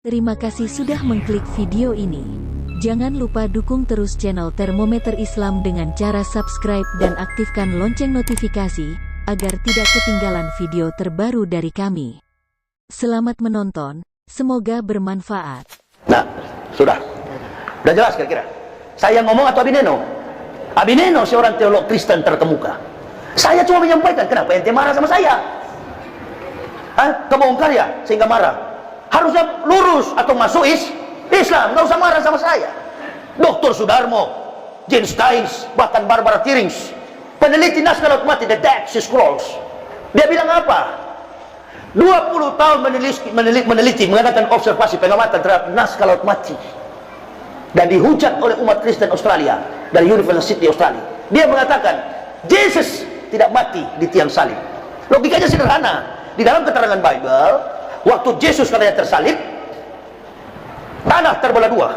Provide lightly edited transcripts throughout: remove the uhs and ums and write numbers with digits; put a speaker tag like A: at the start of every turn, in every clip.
A: Terima kasih sudah mengklik video ini. Jangan lupa dukung terus channel Termometer Islam dengan cara subscribe dan aktifkan lonceng notifikasi, agar tidak ketinggalan video terbaru dari kami. Selamat menonton, semoga bermanfaat.
B: Nah, sudah jelas kira-kira. Saya ngomong atau Abineno? Abineno seorang teolog Kristen terkemuka. Saya cuma menyampaikan, kenapa ente marah sama saya? Kamu karya sehingga marah. Harusnya lurus atau masuk Islam, nggak usah marah sama saya. Dr. Sudarmo, Jane Steins, bahkan Barbara Tirings, peneliti naskah laut mati, The Dead Sea Scrolls, dia bilang apa? 20 tahun meneliti, mengadakan observasi pengamatan terhadap naskah laut mati, dan dihujat oleh umat Kristen Australia dari University Australia. Dia mengatakan Yesus tidak mati di tiang salib. Logikanya sederhana. Di dalam keterangan Bible, waktu Yesus katanya tersalib, tanah terbelah dua,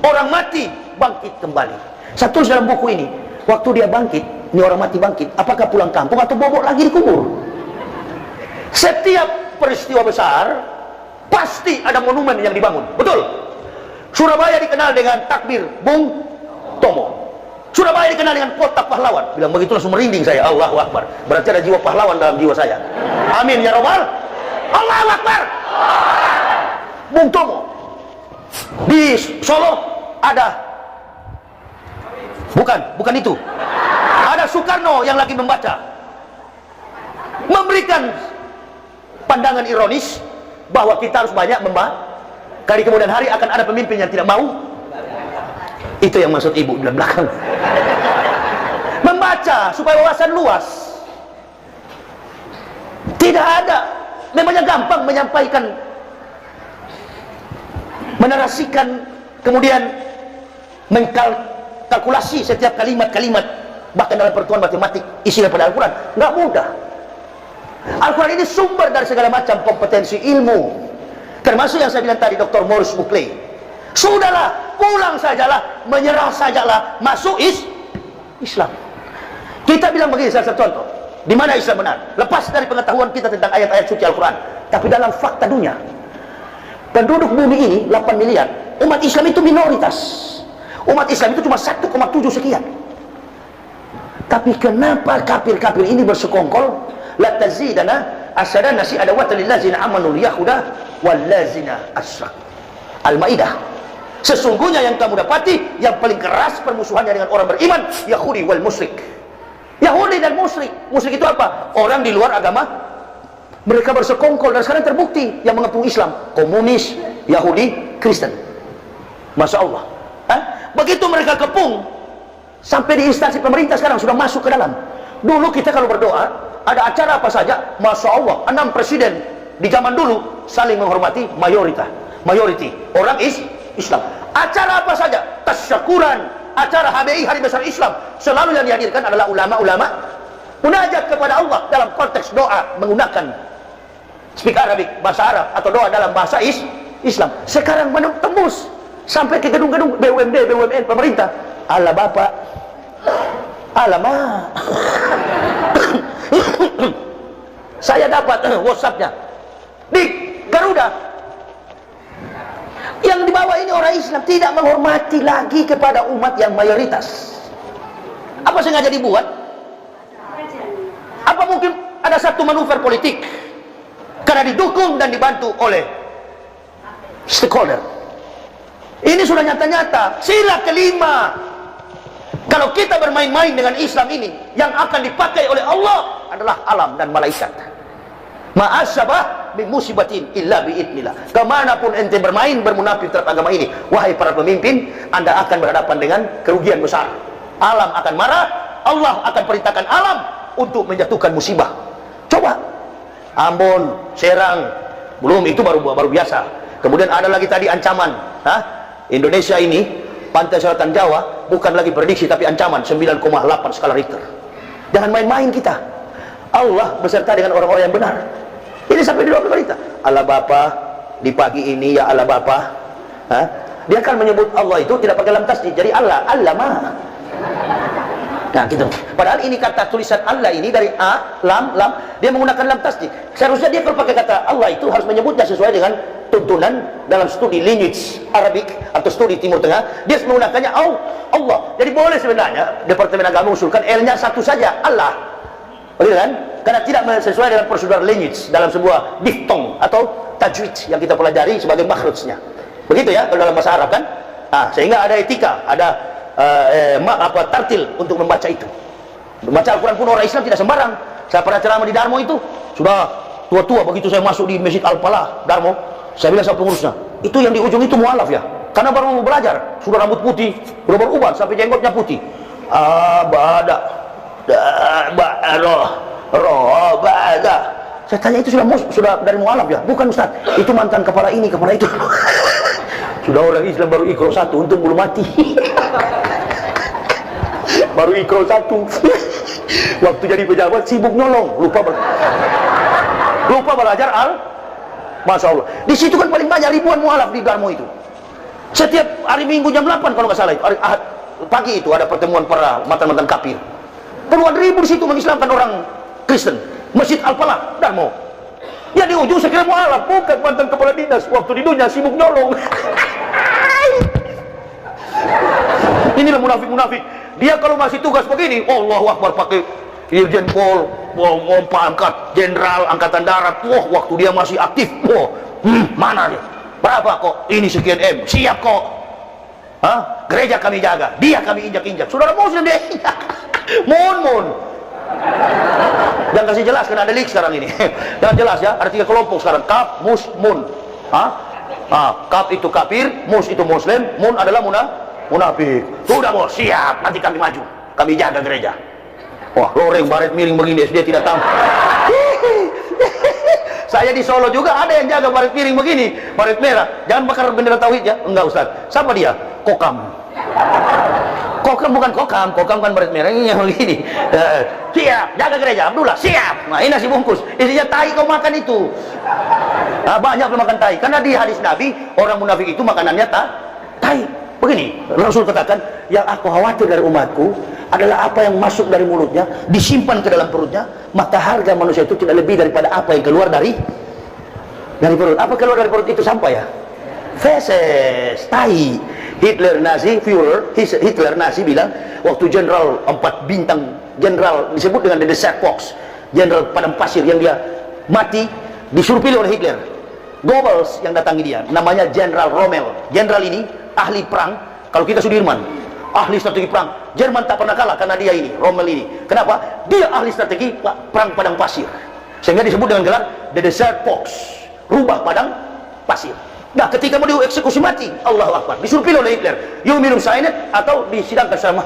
B: orang mati bangkit kembali. Saya tulis dalam buku ini, waktu dia bangkit, ini orang mati bangkit, apakah pulang kampung atau bobok lagi di kubur? Setiap peristiwa besar pasti ada monumen yang dibangun, betul? Surabaya dikenal dengan takbir Bung Tomo. Surabaya dikenal dengan kota pahlawan. Bilang begitu langsung merinding saya. Allahu Akbar. Berarti ada jiwa pahlawan dalam jiwa saya. Amin ya Rabbal. Allahu Akbar. Bung Tomo. Di Solo ada, bukan itu. Ada Soekarno yang lagi membaca, memberikan pandangan ironis bahwa kita harus banyak membaca. Kali kemudian hari akan ada pemimpin yang tidak mau. Itu yang maksud ibu di belakang. Membaca supaya wawasan luas. Tidak ada. Memangnya gampang menyampaikan, menarasikan, kemudian mengkalkulasi setiap kalimat-kalimat, bahkan dalam pertemuan matematik isi daripada Al-Quran. Nggak mudah. Al-Quran ini sumber dari segala macam kompetensi ilmu, termasuk yang saya bilang tadi, Dr. Maurice Buckley. Sudahlah, pulang sajalah, menyerah sajalah, masuk Islam. Kita bilang begini, salah satu contoh, di mana Islam benar? Lepas dari pengetahuan kita tentang ayat-ayat suci Al-Quran, tapi dalam fakta dunia, penduduk bumi ini 8 miliar, umat Islam itu minoritas. Umat Islam itu cuma 1,7 sekian. Tapi kenapa kafir-kafir ini bersekongkol? La tazidana asyadana si adawatan lillazina amanu liyahuda wallazina asyrak. Al-Maidah. Sesungguhnya yang kamu dapati yang paling keras permusuhannya dengan orang beriman, Yahudi wal musyrik. Yahudi dan musyrik. Musyrik itu apa? Orang di luar agama. Mereka bersekongkol dan sekarang terbukti yang mengepung Islam, komunis, Yahudi, Kristen. Masya Allah. Begitu mereka kepung, sampai di instansi pemerintah sekarang sudah masuk ke dalam. Dulu kita kalau berdoa, ada acara apa saja, Masya Allah, 6 presiden di zaman dulu saling menghormati mayoriti orang Islam. Acara apa saja, tasyakuran, acara HBI Hari Besar Islam, selalu yang dihadirkan adalah ulama-ulama munajat kepada Allah dalam konteks doa menggunakan speak Arabic, bahasa Arab, atau doa dalam bahasa Islam. Sekarang tembus sampai ke gedung-gedung BUMD, BUMN pemerintah. Allah Bapak, Allah Ma. Saya dapat WhatsApp-nya di Garuda. Yang di bawah ini orang Islam tidak menghormati lagi kepada umat yang mayoritas. Apa sengaja dibuat? Apa mungkin ada satu manuver politik karena didukung dan dibantu oleh stakeholder? Ini sudah nyata-nyata. Sila kelima, kalau kita bermain-main dengan Islam ini, yang akan dipakai oleh Allah adalah alam dan malaikat. Ma'asyabah bimusibatin illa bi'idnillah. Kemanapun ente bermain, bermunafik terhadap agama ini, wahai para pemimpin, anda akan berhadapan dengan kerugian besar. Alam akan marah, Allah akan perintahkan alam untuk menjatuhkan musibah. Coba Ambon, Serang, belum itu baru biasa. Kemudian ada lagi tadi ancaman. Indonesia ini, pantai selatan Jawa, bukan lagi prediksi tapi ancaman 9,8 skala Richter. Jangan main-main kita. Allah beserta dengan orang-orang yang benar. Ini sampai di luar pemerintah. Allah Bapa, di pagi ini ya Allah Bapa. Dia akan menyebut Allah itu tidak pakai lam tasdid, jadi Allah Ma. Nah gitu. Padahal ini kata tulisan Allah ini dari lam, dia menggunakan lam tasdid. Seharusnya dia kalau pakai kata Allah itu harus menyebutnya sesuai dengan tuntunan dalam studi lineage Arabik atau studi Timur Tengah, dia menggunakannya Allah. Jadi boleh sebenarnya Departemen Agama usulkan L-nya satu saja, Allah. Begitu kan? Karena tidak sesuai dengan prosedur lineage dalam sebuah diftong atau tajwid yang kita pelajari sebagai makhrajnya. Begitu ya kalau dalam bahasa Arab kan? Sehingga ada etika, ada tartil untuk membaca itu. Membaca Al-Quran pun orang Islam tidak sembarang. Saya pernah ceramah di Darmo itu, sudah tua-tua, begitu saya masuk di Masjid Al-Falah Darmo, saya bilang sama pengurusnya, itu yang di ujung itu mualaf ya, karena baru belajar, sudah rambut putih, sudah berubah sampai jenggotnya putih. Saya tanya, itu sudah dari mualaf ya? Bukan Ustaz, itu mantan kepala ini, kepala itu. Sudah orang Islam baru ikro satu, untung belum mati. Baru ikro satu. Waktu jadi pejabat sibuk nyolong, lupa belajar Masya Allah. Di situ kan paling banyak ribuan mualaf di Darmo itu. Setiap hari Minggu jam 8 kalau nggak salah itu, hari Ahad pagi itu ada pertemuan para mantan-mantan kafir. Puluhan ribu di situ mengislamkan orang Kristen. Masjid Al-Falah Darmo. Ya di ujung saya kira mualaf, bukan mantan kepala dinas. Waktu di dunia sibuk nyolong. Inilah munafik-munafik. Dia kalau masih tugas begini, Allahu Akbar, pakai Irjen Pol, pangkat Jenderal Angkatan Darat. Wah, waktu dia masih aktif, mana dia? Berapa kok? Ini sekian M. Siap kok. Gereja kami jaga, dia kami injak-injak. Saudara Muslim dia injak. Mun. Jangan kasih jelas, karena ada leak sekarang ini. Jangan jelas ya, ada 3 kelompok sekarang. Kaf, mus, mun. Kaf itu kafir, mus itu muslim, mun adalah munafik. Sudah bos, siap, nanti kami maju, kami jaga gereja. Wah, loreng baret miring begini, dia tidak tahu. Saya di Solo juga ada yang jaga baret miring begini, baret merah. Jangan bakar bendera tauhid ya. Enggak Ustaz. Siapa dia? Kokam. Kokam bukan kokam kan baret merah ini yang begini. Siap, jaga gereja. Abdullah, siap. Nah, ini nasi bungkus. Isinya tai kau makan itu. Banyak makan tai. Karena di hadis Nabi, orang munafik itu makanannya tai. Begini, Rasul katakan, yang aku khawatir dari umatku adalah apa yang masuk dari mulutnya, disimpan ke dalam perutnya, maka harga manusia itu tidak lebih daripada apa yang keluar dari perut. Apa keluar dari perut itu sampah ya? Feses, tai. Hitler Nazi bilang, waktu jenderal 4 bintang, jenderal disebut dengan The Desert Fox, jenderal padang pasir yang dia mati, disuruh pilih oleh Hitler. Goebbels yang datangi dia, namanya Jenderal Rommel. Jenderal ini ahli perang, kalau kita Sudirman, ahli strategi perang. Jerman tak pernah kalah karena dia ini, Rommel ini. Kenapa? Dia ahli strategi perang padang pasir, sehingga disebut dengan gelar The Desert Fox, rubah padang pasir. Nah, ketika mau dieksekusi mati, Allahu Akbar, disuruh pilih oleh Hitler, you minum cyanide atau disidangkan secara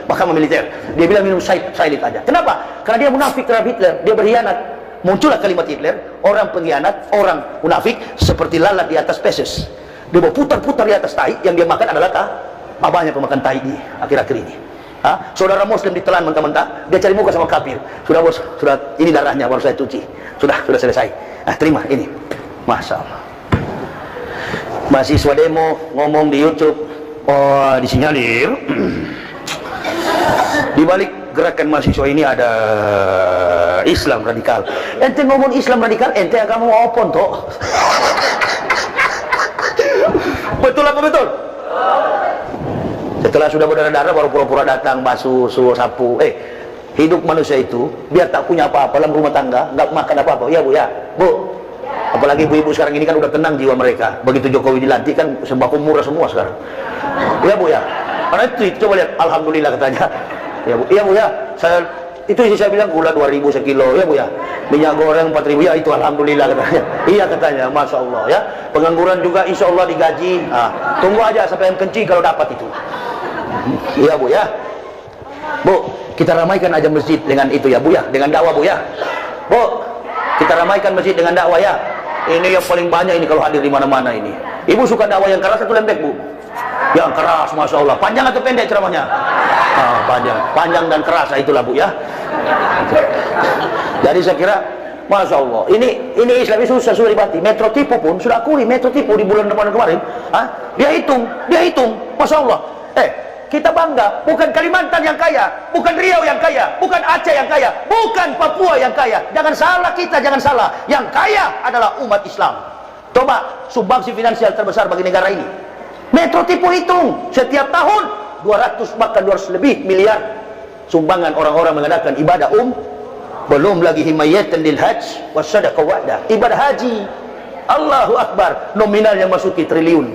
B: mahkamah militer. Dia bilang minum cyanide aja. Kenapa? Karena dia munafik terhadap Hitler, dia berkhianat. Muncullah kalimat Hitler, orang pengkhianat, orang munafik seperti lalat di atas feses. Dia mau putar-putar di atas tai, yang dia makan adalah banyak pemakan tai di akhir-akhir ini. Saudara Muslim ditelan mentah-mentah, dia cari muka sama kafir. Sudah bos, sudah ini darahnya baru saya cuci. Sudah selesai. Terima ini. Masya Allah. Mahasiswa demo ngomong di YouTube, disinyalir. Di balik gerakan mahasiswa ini ada Islam radikal. Ente ngomong Islam radikal, ente agama mau opon toh. Betul apa betul? Setelah sudah berdarah-darah baru pura-pura datang basuh, sapu. Hidup manusia itu biar tak punya apa-apa dalam rumah tangga, nggak makan apa-apa. Ya Bu ya, Bu. Apalagi ibu-ibu sekarang ini kan udah tenang jiwa mereka. Begitu Jokowi dilantik kan sembako murah semua sekarang. Ya Bu ya. Karena itu coba lihat, alhamdulillah katanya. Ya Bu, iya Bu ya. Saya bilang gula 2.000 sekilo, ya Bu ya. Minyak goreng 4.000, ya itu alhamdulillah katanya. Iya katanya, Masya Allah ya. Pengangguran juga insya Allah digaji. Tunggu aja sampai yang kencing kalau dapat itu. Iya Bu ya. Bu, kita ramaikan aja masjid dengan itu ya Bu ya, dengan dakwah Bu ya. Bu, kita ramaikan masjid dengan dakwah ya. Ini yang paling banyak ini kalau hadir di mana-mana ini. Ibu suka dakwah yang keras atau lembek Bu? Yang keras, Masya Allah. Panjang atau pendek ceramahnya? Panjang dan keras, itulah Bu ya. Jadi saya kira, Masya Allah, ini Islam ini susah dibati. Metro Tipu pun sudah akui, Metro Tipu di bulan Ramadan kemarin, dia hitung, Masya Allah. Kita bangga, bukan Kalimantan yang kaya, bukan Riau yang kaya, bukan Aceh yang kaya, bukan Papua yang kaya. Jangan salah kita, jangan salah. Yang kaya adalah umat Islam. Coba sumbangsi finansial terbesar bagi negara ini. Metro tipu hitung, setiap tahun 200 bahkan 200 lebih miliar sumbangan orang-orang mengadakan ibadah belum lagi himayatan lil hajj wasadaqah wa'dah, ibadah haji. Allahu Akbar, nominalnya masuki triliun,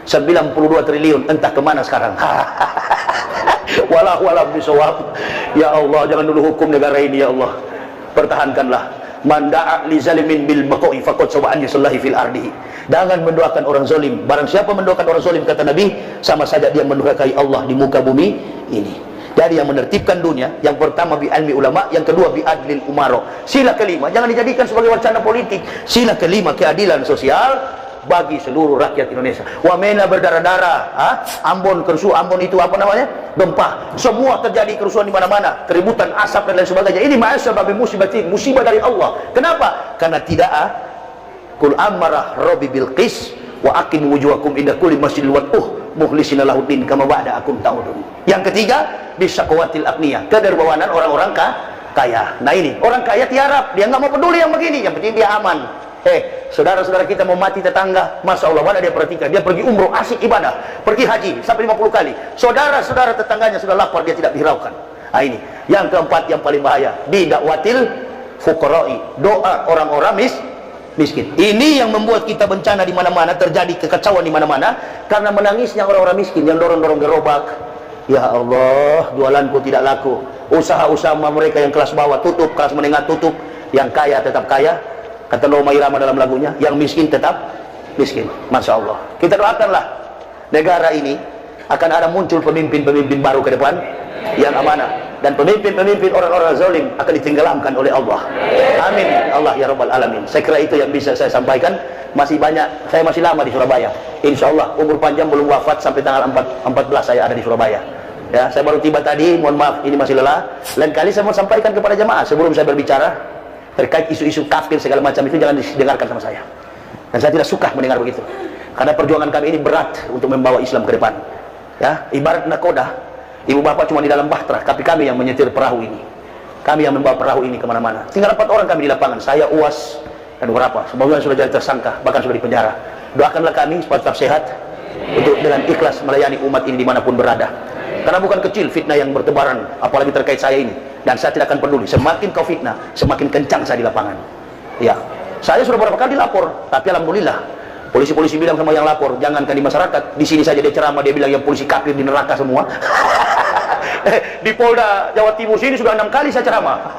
B: 92 triliun, entah kemana sekarang. Walahu alam bisawab. Ya Allah, jangan dulu hukum negara ini ya Allah, pertahankanlah. Man da'a li zalimin bil baqa'i faqad sawa'an yusallahi fil ardi. Jangan mendoakan orang zalim. Barang siapa mendoakan orang zalim, kata Nabi, sama saja dia mendukai Allah di muka bumi ini. Jadi yang menertibkan dunia, yang pertama bi ilmi ulama, yang kedua bi adlil umaro. Sila kelima jangan dijadikan sebagai wacana politik. Sila kelima keadilan sosial bagi seluruh rakyat Indonesia. Wamena berdarah-darah, Ambon kerusuh, Ambon itu apa namanya? Gempa. Semua terjadi kerusuhan di mana-mana, keributan, asap dan lain sebagainya. Ini ma'asabab musibatin, musibah dari Allah. Kenapa? Karena tidak Qul amarah Rabbi bil qis wa aqim wujuhakum inda kulli masjidil wad'uh mukhlisina lahuddin kama ba'da'akum ta'udun. Yang ketiga, bisaqwatil aqniyah, kedermawanan orang-orang kaya. Nah ini, orang kaya tiarap, dia nggak mau peduli yang begini, yang penting dia aman. Saudara-saudara kita mau mati tetangga, Masya Allah, mana dia perhatikan, dia pergi umroh, asik ibadah, pergi haji sampai 50 kali, saudara-saudara tetangganya sudah lapar, dia tidak dihiraukan. Nah ini, yang keempat yang paling bahaya, bidakwatil fuqara'i, doa orang-orang miskin. Ini yang membuat kita bencana di mana-mana, terjadi kekacauan di mana-mana, karena menangisnya orang-orang miskin yang dorong-dorong gerobak. Ya Allah, jualanku tidak laku, usaha-usaha mereka yang kelas bawah tutup, kelas menengah tutup, yang kaya tetap kaya. Kata Roma Irama dalam lagunya, yang miskin tetap miskin. Masya Allah, kita doakanlah negara ini akan ada muncul pemimpin-pemimpin baru ke depan yang amanah, dan pemimpin-pemimpin orang-orang zalim akan ditenggelamkan oleh Allah. Amin Allah ya Rabbal Alamin. Saya kira itu yang bisa saya sampaikan. Masih banyak, saya masih lama di Surabaya, insya Allah umur panjang, belum wafat sampai tanggal 14 saya ada di Surabaya ya. Saya baru tiba tadi, mohon maaf ini masih lelah. Lain kali saya mau sampaikan kepada jemaah, sebelum saya berbicara terkait isu-isu kafir segala macam itu, jangan didengarkan sama saya, dan saya tidak suka mendengar begitu, karena perjuangan kami ini berat untuk membawa Islam ke depan ya. Ibarat nakoda, ibu bapak cuma di dalam bahtera, tapi kami yang menyetir perahu ini, kami yang membawa perahu ini kemana-mana. Tinggal 4 orang kami di lapangan, saya, Uwas, dan beberapa sebagian sudah jadi tersangka, bahkan sudah di penjara. Doakanlah kami supaya tetap sehat untuk dengan ikhlas melayani umat ini dimanapun berada, karena bukan kecil fitnah yang bertebaran, apalagi terkait saya ini. Dan saya tidak akan peduli, semakin kau fitnah, semakin kencang saya di lapangan ya. Saya sudah beberapa kali dilapor, tapi alhamdulillah polisi-polisi bilang sama yang lapor, jangankan di masyarakat, di sini saja dia ceramah, dia bilang yang polisi kafir di neraka semua. Di Polda Jawa Timur sini sudah 6 kali saya ceramah.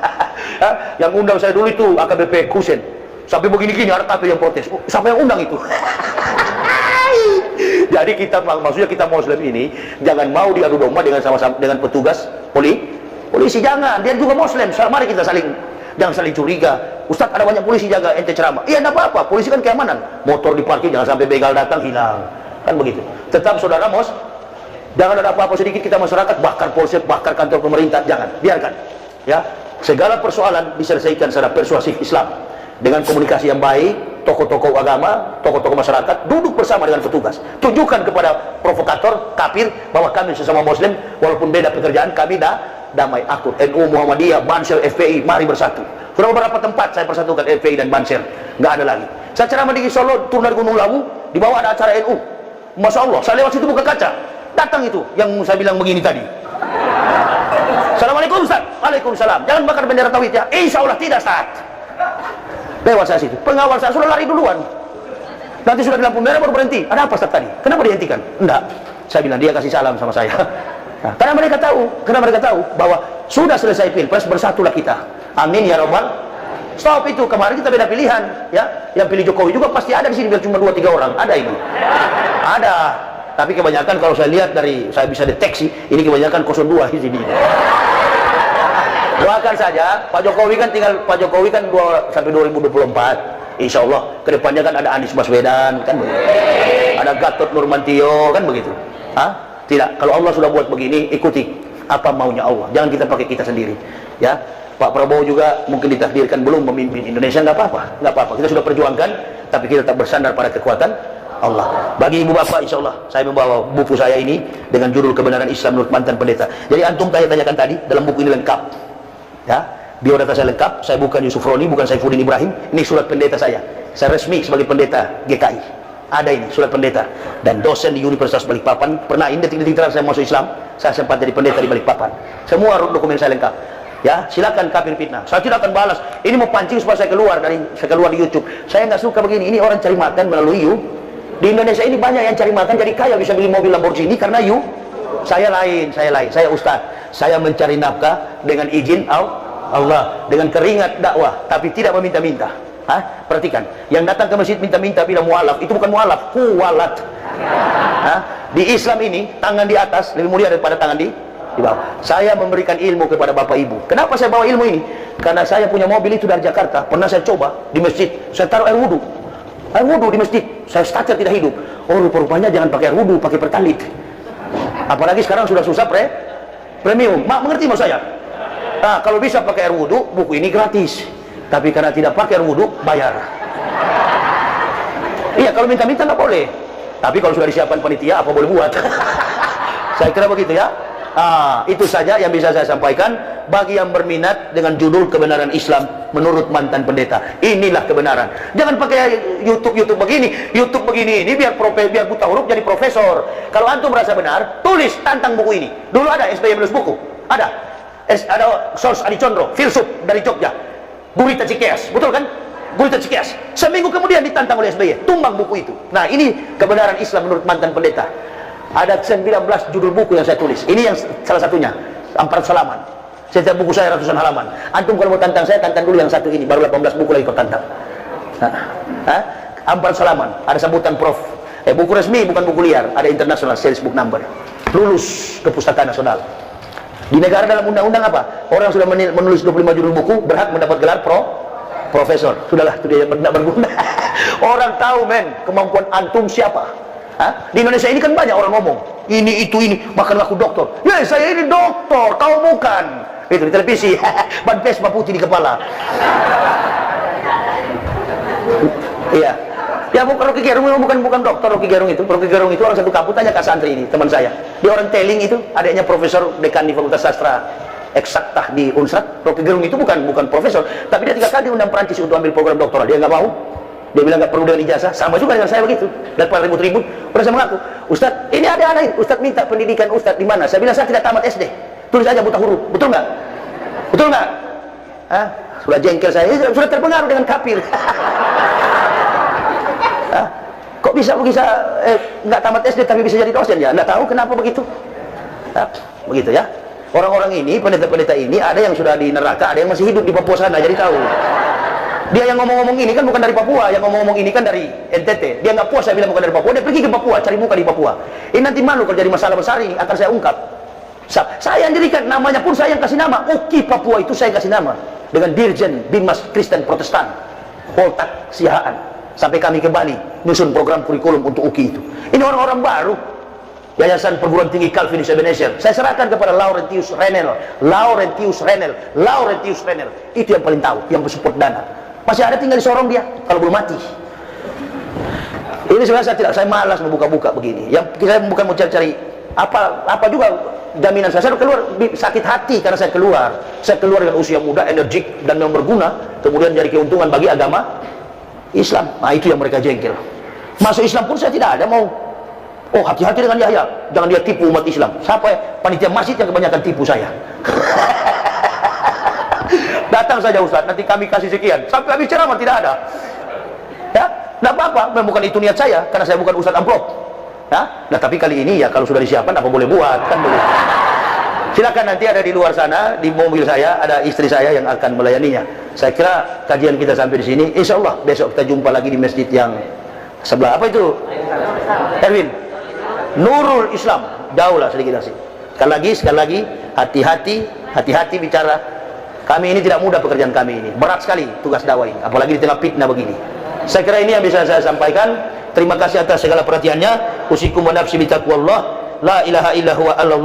B: Yang undang saya dulu itu AKBP Kusen, sampai begini-gini ada kafir yang protes, sampai yang undang itu. Jadi kita, maksudnya kita Muslim ini jangan mau diadu domba dengan sama-sama dengan petugas polisi, jangan, dia juga Muslim. Mari kita jangan saling curiga. Ustaz, ada banyak polisi jaga ente ceramah. Iya, enggak apa-apa, polisi kan keamanan. Motor diparkir, jangan sampai begal datang hilang, kan begitu. Tetap saudara jangan ada apa-apa sedikit kita masyarakat bakar polsek, bakar kantor pemerintah, jangan, biarkan ya. Segala persoalan diselesaikan secara persuasif Islam dengan komunikasi yang baik. Tokoh-tokoh agama, tokoh-tokoh masyarakat duduk bersama dengan petugas, tunjukkan kepada provokator kafir bahwa kami sesama Muslim, walaupun beda pekerjaan, kami damai, akur. NU, Muhammadiyah, Banser, FPI, mari bersatu. Sudah beberapa tempat saya persatukan FPI dan Banser, nggak ada lagi. Saya ceramah di Solo, turun dari Gunung Lawu, di bawah ada acara NU. Masya Allah, saya lewat situ buka kaca, datang itu yang saya bilang begini tadi. Assalamualaikum Ustaz. Waalaikumsalam. Jangan bakar bendera tauhid ya. Insya Allah tidak, Ustaz. Lewat saya situ, pengawal saya sudah lari duluan, nanti sudah di lampu merah baru berhenti. Ada apa Ustaz tadi? Kenapa dihentikan? Enggak, saya bilang dia kasih salam sama saya. Nah, karena mereka tahu bahwa sudah selesai pilpres, bersatulah kita. Amin ya Rabbal. Stop itu, kemarin kita beda pilihan ya. Yang pilih Jokowi juga pasti ada di sini, biar cuma 2-3 orang. Ada ini, ada. Tapi kebanyakan kalau saya lihat dari, saya bisa deteksi, ini kebanyakan 02 di sini. Doakan saja, Pak Jokowi kan 2 sampai 2024. Insya Allah kedepannya kan ada Anies Baswedan, kan begitu. Ada Gatot Nurmantio, kan begitu. Tidak, kalau Allah sudah buat begini, ikuti apa maunya Allah. Jangan kita pakai kita sendiri. Ya, Pak Prabowo juga mungkin ditakdirkan belum memimpin Indonesia, nggak apa-apa. Kita sudah perjuangkan, tapi kita tetap bersandar pada kekuatan Allah. Bagi ibu bapak, insya Allah saya membawa buku saya ini dengan judul Kebenaran Islam menurut Mantan Pendeta. Jadi antum tanyakan tadi, dalam buku ini lengkap. Ya, biodata saya lengkap. Saya bukan Yusuf Roni, bukan Saifuddin Ibrahim. Ini surat pendeta saya resmi sebagai pendeta GKI ada ini surat pendeta, dan dosen di Universitas Balikpapan. Pernah ini detik-detik terakhir saya masuk Islam, saya sempat jadi pendeta di Balikpapan. Semua dokumen saya lengkap. Ya, silakan kafir fitnah. Saya tidak akan balas. Ini mau pancing supaya saya keluar di YouTube. Saya nggak suka begini. Ini orang cari makan melalui you. Di Indonesia ini banyak yang cari makan jadi kaya, bisa beli mobil Lamborghini karena you. Saya lain. Saya ustaz. Saya mencari nafkah dengan izin Allah, dengan keringat dakwah, tapi tidak meminta-minta. Perhatikan, yang datang ke masjid minta-minta bilang mualaf, itu bukan mualaf, kuwalat. Di Islam ini tangan di atas lebih mulia daripada tangan di bawah. Saya memberikan ilmu kepada bapak ibu. Kenapa saya bawa ilmu ini? Karena saya punya mobil itu dari Jakarta, pernah saya coba di masjid, saya taruh air wudhu di masjid, saya starter tidak hidup. Oh, rupa-rupanya jangan pakai air wudhu, pakai pertalit. Apalagi sekarang sudah susah premium. Mengerti mau saya? Kalau bisa pakai air wudhu, buku ini gratis. Tapi karena tidak pakai air wudhu, bayar. Iya, kalau minta-minta nggak boleh. Tapi kalau sudah disiapkan panitia, apa boleh buat? Saya kira begitu ya. Itu saja yang bisa saya sampaikan bagi yang berminat dengan judul kebenaran Islam menurut mantan pendeta. Inilah kebenaran. Jangan pakai YouTube begini. YouTube begini ini biar buta huruf jadi profesor. Kalau antum merasa benar, tulis tantang buku ini. Dulu ada SBY menulis buku. Ada Source Adi Condro, filsuf dari Jogja. Gurita Cikeas, betul kan? Gurita Cikeas. Seminggu kemudian ditantang oleh SBY, tumbang buku itu. Nah, ini kebenaran Islam menurut mantan pendeta. Ada 19 judul buku yang saya tulis. Ini yang salah satunya, 400 halaman. Setiap buku saya ratusan halaman. Antum kalau mau tantang saya, tantang dulu yang satu ini, baru 18 buku lagi kau tantang. 400 halaman, ada sambutan prof. Buku resmi, bukan buku liar, ada international sales book number. Lulus ke Pustaka Nasional. Di negara dalam undang-undang apa? Orang yang sudah menulis 25 judul buku berhak mendapat gelar profesor. Sudahlah, itu dia yang tidak berguna. Orang tahu kemampuan antum siapa. Di Indonesia ini kan banyak orang ngomong ini, bahkan aku doktor. Ya, saya ini doktor, kau bukan. Itu di televisi. Ban Vespa putih di kepala. Iya. Ya, Rocky Gerung bukan dokter. Rocky Gerung itu orang satu kampus. Tanya Kak Santri ini, teman saya. Dia orang Teling itu, adiknya profesor dekan di Fakultas Sastra Eksaktah di Unsrat. Rocky Gerung itu bukan profesor, tapi dia 3 kali diundang Perancis untuk ambil program doktoral. Dia nggak mau. Dia bilang nggak perlu dengan ijazah. Sama juga dengan saya begitu. Dan para ribut-ribut, udah saya mengaku, Ustaz, ini ada anak, Ustaz minta pendidikan Ustaz di mana? Saya bilang saya tidak tamat SD. Tulis aja buta huruf. Betul nggak? Betul nggak? Sudah jengkel saya, sudah terpengaruh dengan kafir. Kok bisa nggak tamat SD tapi bisa jadi dosen ya? Nggak tahu kenapa begitu. Begitu ya. Orang-orang ini, pendeta-pendeta ini, ada yang sudah di neraka, ada yang masih hidup di Papua sana, jadi tahu. Dia yang ngomong-ngomong ini kan bukan dari Papua, yang ngomong-ngomong ini kan dari NTT. Dia nggak puas saya bilang bukan dari Papua, dia pergi ke Papua, cari muka di Papua. Ini nanti malu kalau jadi masalah besar ini akan saya ungkap. Saya yang dirikan, namanya pun saya yang kasih nama. UKI Papua itu saya kasih nama dengan Dirjen Bimas Kristen Protestan Holtak Sihaan. Sampai kami ke Bali nyusun program kurikulum untuk UKI itu. Ini orang-orang baru. Yayasan Perguruan Tinggi Calvinis Ebenezer. Saya serahkan kepada Laurentius Renel. Itu yang paling tahu, yang bersupport dana. Masih ada tinggal di Sorong dia, kalau belum mati. Ini sebenarnya saya malas membuka-buka begini. Yang saya bukan mau cari apa juga jaminan saya sudah keluar sakit hati karena saya keluar dengan usia muda, energik dan yang berguna, kemudian jadi keuntungan bagi agama Islam. Nah, itu yang mereka jengkel. Masuk Islam pun saya tidak ada mau. Oh, hati-hati dengan Yahya, jangan dia tipu umat Islam. Siapa ya? Panitia masjid yang kebanyakan tipu saya. Datang saja Ustaz, nanti kami kasih sekian. Sampai habis ceramah tidak ada. Ya, tidak apa-apa, bukan itu niat saya, karena saya bukan Ustaz amplop. Ya, nah tapi kali ini ya kalau sudah disiapkan apa boleh buat kan begitu. Silakan, nanti ada di luar sana di mobil saya ada istri saya yang akan melayaninya. Saya kira kajian kita sampai di sini. Insya Allah besok kita jumpa lagi di masjid yang sebelah. Apa itu? Erwin, Nurul Islam. Jauh lah sedikit lagi. Sekali lagi, hati-hati bicara. Kami ini tidak mudah pekerjaan kami ini. Berat sekali tugas dakwah ini, apalagi di tengah fitnah begini. Saya kira ini yang bisa saya sampaikan. Terima kasih atas segala perhatiannya. Usikum wa nafsi bitaqwallah. La ilaha illa huwa Allah.